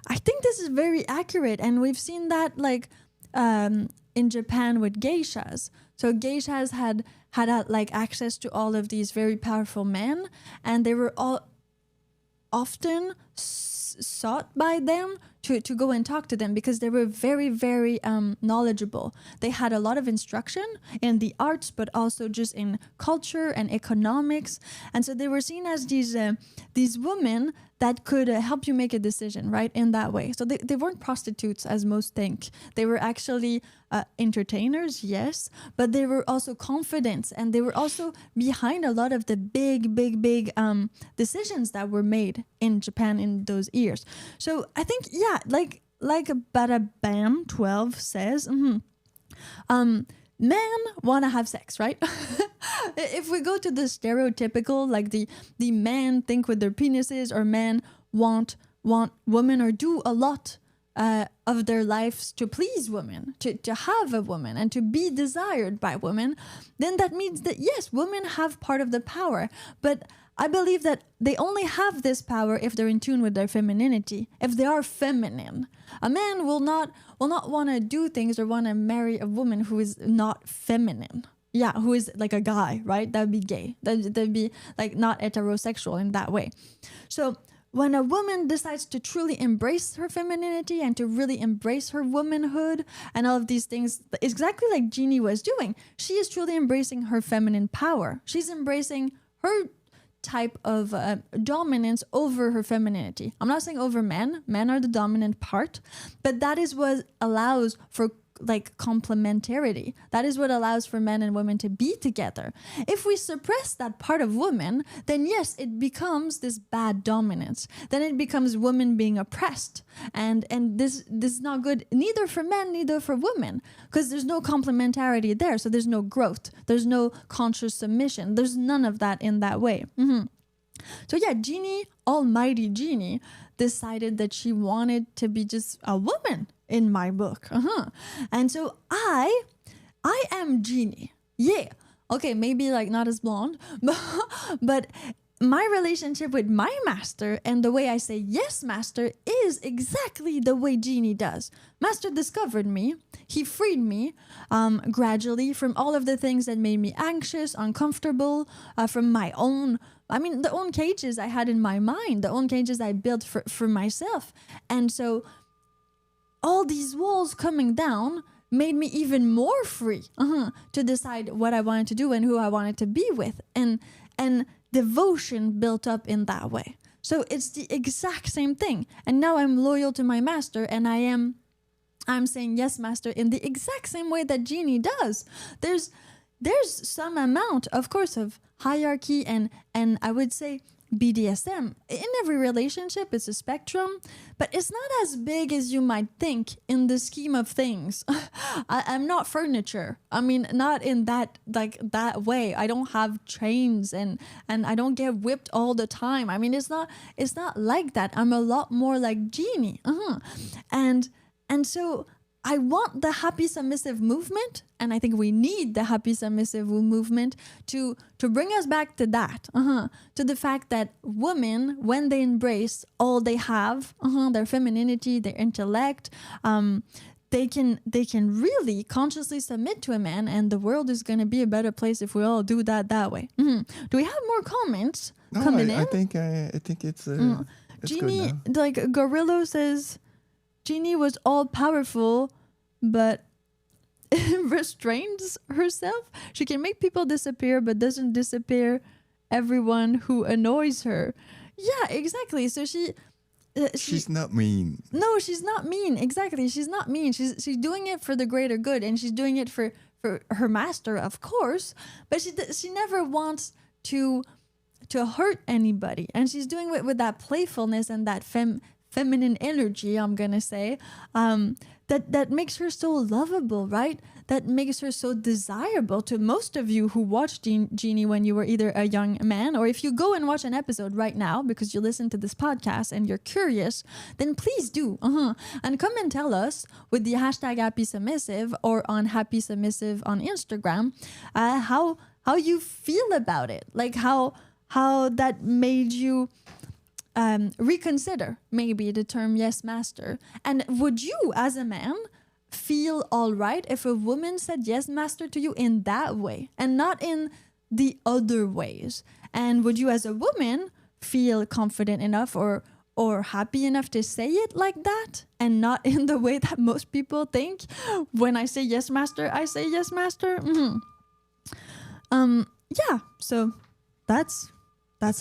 B: I think this is very accurate, and we've seen that like in Japan with geishas. So geishas had like access to all of these very powerful men, and they were all often sought by them to go and talk to them, because they were very, very knowledgeable. They had a lot of instruction in the arts, but also just in culture and economics. And so they were seen as these women that could help you make a decision, right, in that way. So they weren't prostitutes, as most think. They were actually entertainers, yes, but they were also confident, and they were also behind a lot of the big decisions that were made in Japan in those years. So I think, like Bada Bam 12 says, men want to have sex, right? If we go to the stereotypical, like the men think with their penises, or men want women, or do a lot of their lives to please women, to have a woman, and to be desired by women, then that means that, yes, women have part of the power. But I believe that they only have this power if they're in tune with their femininity, if they are feminine. A man will not want to do things or want to marry a woman who is not feminine. Yeah, who is like a guy, right? That would be gay. That'd be like not heterosexual in that way. So when a woman decides to truly embrace her femininity and to really embrace her womanhood and all of these things, exactly like Jeannie was doing, she is truly embracing her feminine power. She's embracing her type of dominance over her femininity. I'm not saying over men. Men are the dominant part, but that is what allows for like complementarity. That is what allows for men and women to be together. If we suppress that part of women, then yes, it becomes this bad dominance. Then it becomes women being oppressed, and this is not good, neither for men, neither for women, because there's no complementarity there. So there's no growth. There's no conscious submission. There's none of that in that way. So yeah, Jeannie, almighty Jeannie, decided that she wanted to be just a woman in my book. And so I am Jeannie. Yeah. Okay, maybe like not as blonde, but my relationship with my master and the way I say yes, master, is exactly the way Jeannie does. Master discovered me. He freed me gradually from all of the things that made me anxious, uncomfortable, from my own, the own cages I had in my mind, the own cages I built for myself. And so all these walls coming down made me even more free to decide what I wanted to do and who I wanted to be with. And devotion built up in that way. So it's the exact same thing. And now I'm loyal to my master, and I'm saying yes, master, in the exact same way that Jeannie does. There's some amount, of course, of hierarchy and I would say BDSM. In every relationship, it's a spectrum, but it's not as big as you might think in the scheme of things. I'm not furniture. Not in that way. I don't have chains and I don't get whipped all the time. It's not like that. I'm a lot more like Jeannie. And And so I want the happy submissive movement, and I think we need the happy submissive movement to bring us back to that, to the fact that women, when they embrace all they have, their femininity, their intellect, they can really consciously submit to a man, and the world is going to be a better place if we all do that way. Do we have more comments coming in?
C: I think it's
B: Jeannie,
C: good now.
B: like Gorillo says, Jeannie was all powerful, but restrains herself. She can make people disappear, but doesn't disappear everyone who annoys her. Yeah, exactly. So she's
C: not mean.
B: No, she's not mean. Exactly. She's not mean. She's doing it for the greater good, and she's doing it for her master, of course. But she never wants to hurt anybody, and she's doing it with that playfulness and that feminine energy, I'm gonna say, that makes her so lovable, right? That makes her so desirable to most of you who watched Jeannie when you were either a young man, or if you go and watch an episode right now because you listen to this podcast and you're curious, then please do. And come and tell us with the hashtag Happy Submissive or on Happy Submissive on Instagram, how you feel about it, like how that made you reconsider maybe the term yes master. And would you as a man feel all right if a woman said yes master to you in that way and not in the other ways? And would you as a woman feel confident enough or happy enough to say it like that and not in the way that most people think? When I say yes master, I say yes master. Yeah, so that's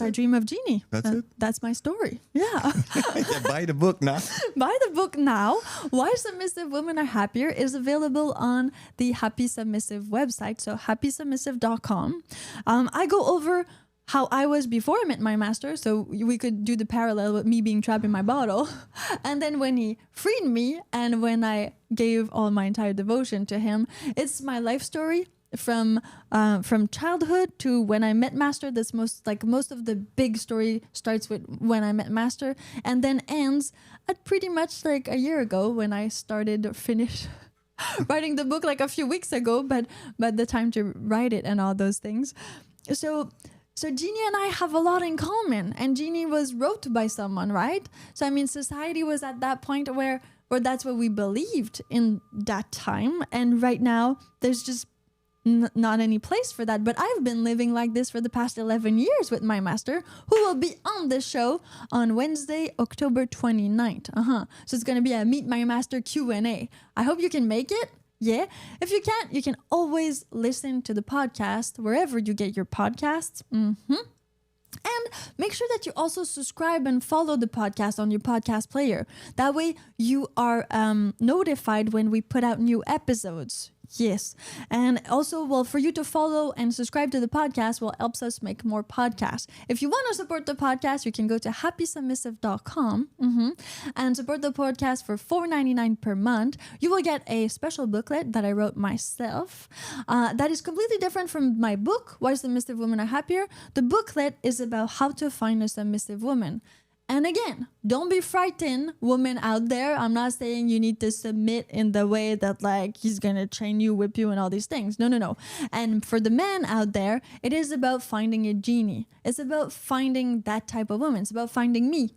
B: I Dream of Jeannie.
C: That's it?
B: That's my story. Yeah.
C: Buy the book now.
B: Buy the book now. Why Submissive Women Are Happier is available on the Happy Submissive website. So happysubmissive.com. I go over how I was before I met my master. So we could do the parallel with me being trapped in my bottle. And then when he freed me and when I gave all my entire devotion to him, it's my life story. From childhood to when I met Master. That's most of the big story starts with when I met Master and then ends at pretty much like a year ago when I finished writing the book like a few weeks ago, but the time to write it and all those things. So Jeannie and I have a lot in common, and Jeannie was wrote by someone, right? So I mean, society was at that point where that's what we believed in that time, and right now there's just not any place for that. But I've been living like this for the past 11 years with my master, who will be on the show on Wednesday, October 29th. So it's going to be a Meet My Master Q&A. I hope you can make it. Yeah. If you can't, you can always listen to the podcast wherever you get your podcasts. And make sure that you also subscribe and follow the podcast on your podcast player. That way you are notified when we put out new episodes. Yes. And also, well, for you to follow and subscribe to the podcast helps us make more podcasts. If you want to support the podcast, you can go to happysubmissive.com and support the podcast for $4.99 per month. You will get a special booklet that I wrote myself that is completely different from my book, Why Submissive Women Are Happier. The booklet is about how to find a submissive woman. And again, don't be frightened, women out there. I'm not saying you need to submit in the way that like he's going to chain you, whip you and all these things. No. And for the men out there, it is about finding a Jeannie. It's about finding that type of woman. It's about finding me.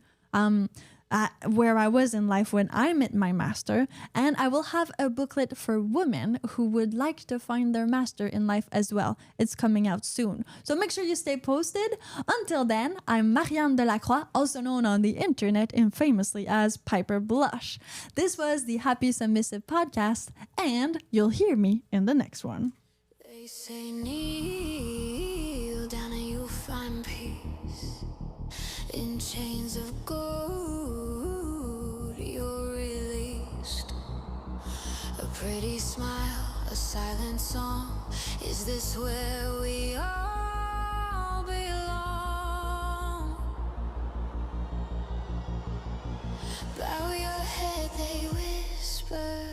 B: Where I was in life when I met my master, and I will have a booklet for women who would like to find their master in life as well. It's coming out soon. So make sure you stay posted. Until then, I'm Marianne Delacroix, also known on the internet infamously as Piper Blush. This was the Happy Submissive podcast, and you'll hear me in the next one.
A: They say kneel down and you'll find peace in chains of gold. You're released. A pretty smile, a silent song. Is this where we all belong? Bow your head, they whisper.